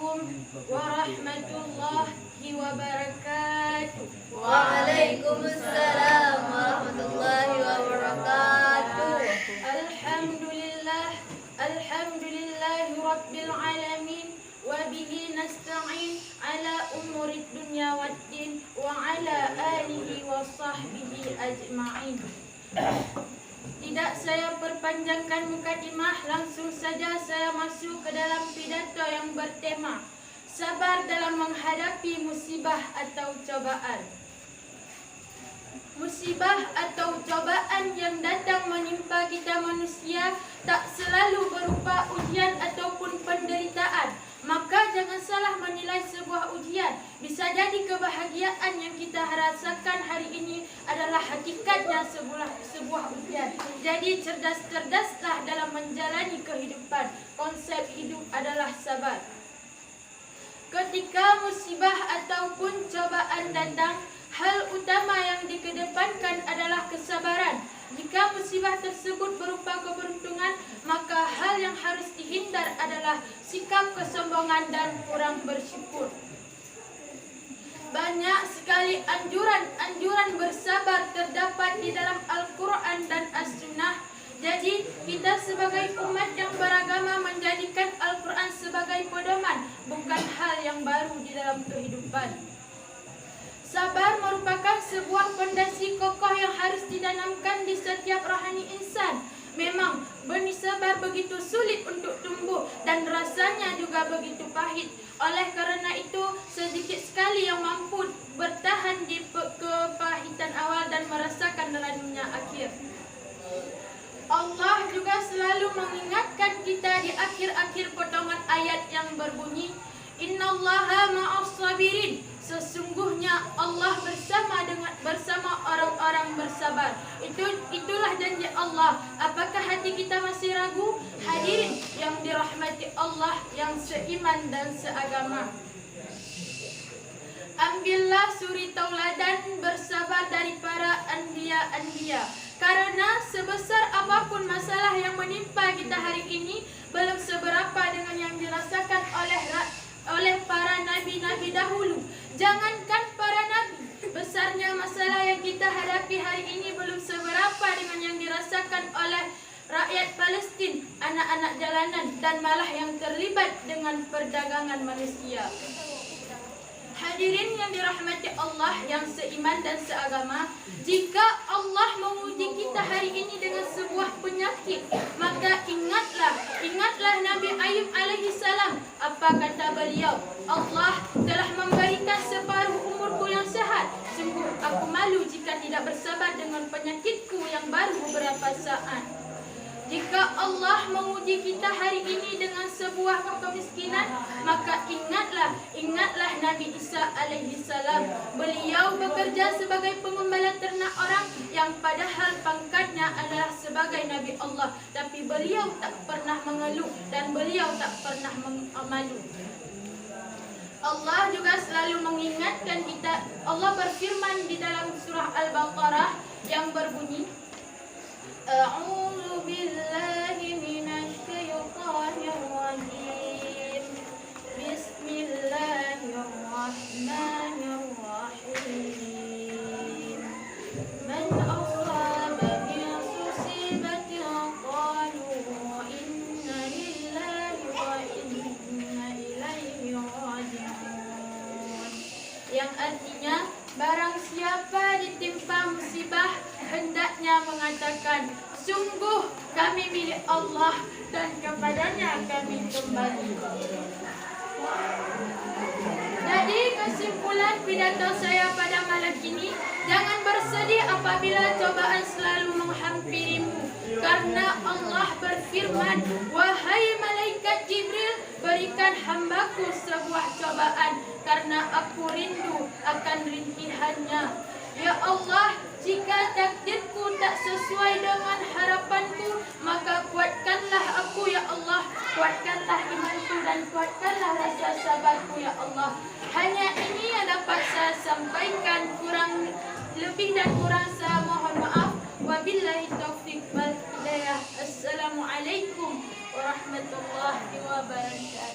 Assalamualaikum warahmatullahi wabarakatuh. Waalaikumsalam warahmatullahi wabarakatuh. Alhamdulillahi rabbil alamin. Wabihi nasta'in ala umurid dunya waddin wa ala alihi wa sahbihi ajma'in. Tidak saya perpanjangkan mukadimah, langsung saja saya masuk ke dalam pidato yang bertema sabar dalam menghadapi musibah atau cobaan. Musibah atau cobaan yang datang menimpa kita manusia tak selalu berupa ujian ataupun penderitaan. Maka jangan salah menilai sebuah ujian. Bisa jadi kebahagiaan yang kita rasakan hari ini adalah hakikatnya sebuah ujian. Jadi cerdas-cerdaslah dalam menjalani kehidupan. Konsep hidup adalah sabar. Ketika musibah ataupun cobaan datang, hal utama yang dikedepankan adalah kesabaran. Jika musibah tersebut berupa keberuntungan, maka hal yang harus dihindar adalah sikap kesombongan dan kurang bersyukur. Banyak sekali anjuran bersabar terdapat di dalam Al-Quran dan As-Sunnah. Jadi, kita sebagai umat yang beragama menjadikan Al-Quran sebagai pedoman, bukan hal yang baru di dalam kehidupan. Sabar merupakan sebuah fondasi kokoh yang harus ditanamkan di setiap rohani insan. Memang benih sabar begitu sulit untuk tumbuh dan rasanya juga begitu pahit. Oleh karena itu, sedikit sekali yang mampu bertahan di kepahitan awal dan merasakan nelannya akhir. Allah juga selalu mengingatkan kita di akhir-akhir potongan ayat yang berbunyi, Innallaha ma'as sabirin. Sesungguhnya Allah bersama orang-orang bersabar. Itulah janji Allah. Apakah hati kita masih ragu? Hadirin yang dirahmati Allah yang seiman dan seagama. Ambillah suri tauladan bersabar dari para anbiya. Karena sebesar apapun masalah yang menimpa kita hari ini, belum seberapa dengan yang dirasakan oleh para nabi-nabi dahulu. Jangankan para nabi, besarnya masalah yang kita hadapi hari ini belum seberapa dengan yang dirasakan oleh rakyat Palestina, anak-anak jalanan, dan malah yang terlibat dengan perdagangan manusia. Hadirin yang dirahmati Allah yang seiman dan seagama, jika Allah menguji kita hari ini dengan sebuah penyakit, maka ingatlah Nabi Ayub alaihi salam. Apa kata beliau? Allah telah memberikan separuh umurku yang sehat. Sungguh aku malu jika tidak bersabar dengan penyakitku yang baru beberapa saat. Jika Allah menguji kita hari ini dengan sebuah kemiskinan, maka ingatlah Nabi Isa alaihi salam. Beliau bekerja sebagai pengembala ternak orang yang padahal pangkatnya adalah sebagai Nabi Allah, tapi beliau tak pernah mengeluh dan beliau tak pernah malu. Allah juga selalu mengingatkan kita. Allah berfirman di dalam surah Al-Baqarah yang berbunyi, A'udzu billahi minasy syaithanir rajim. Bismillahirrahmanirrahim. Man asaba bi musibatin qalu inna lillahi wa inna ilaihi raji'un. Yang artinya, barang siapa ditimpa musibah, hendaknya mengatakan, sungguh kami milik Allah dan kepadanya kami kembali. Jadi kesimpulan pidato saya pada malam ini, jangan bersedih apabila cobaan selalu menghampirimu, karena Allah berfirman, wahai malaikat Jibril, berikan hambaku sebuah cobaan, karena aku rindu akan rintihannya. Ya Allah, jika takdirku tak sesuai dengan harapanku, maka kuatkanlah aku ya Allah, kuatkanlah imanku dan kuatkanlah rasa sabarku ya Allah. Hanya ini yang dapat saya sampaikan, kurang lebih dan kurang saya mohon maaf. Wabillahi taufiq wal hidayah. Assalamualaikum warahmatullahi wabarakatuh.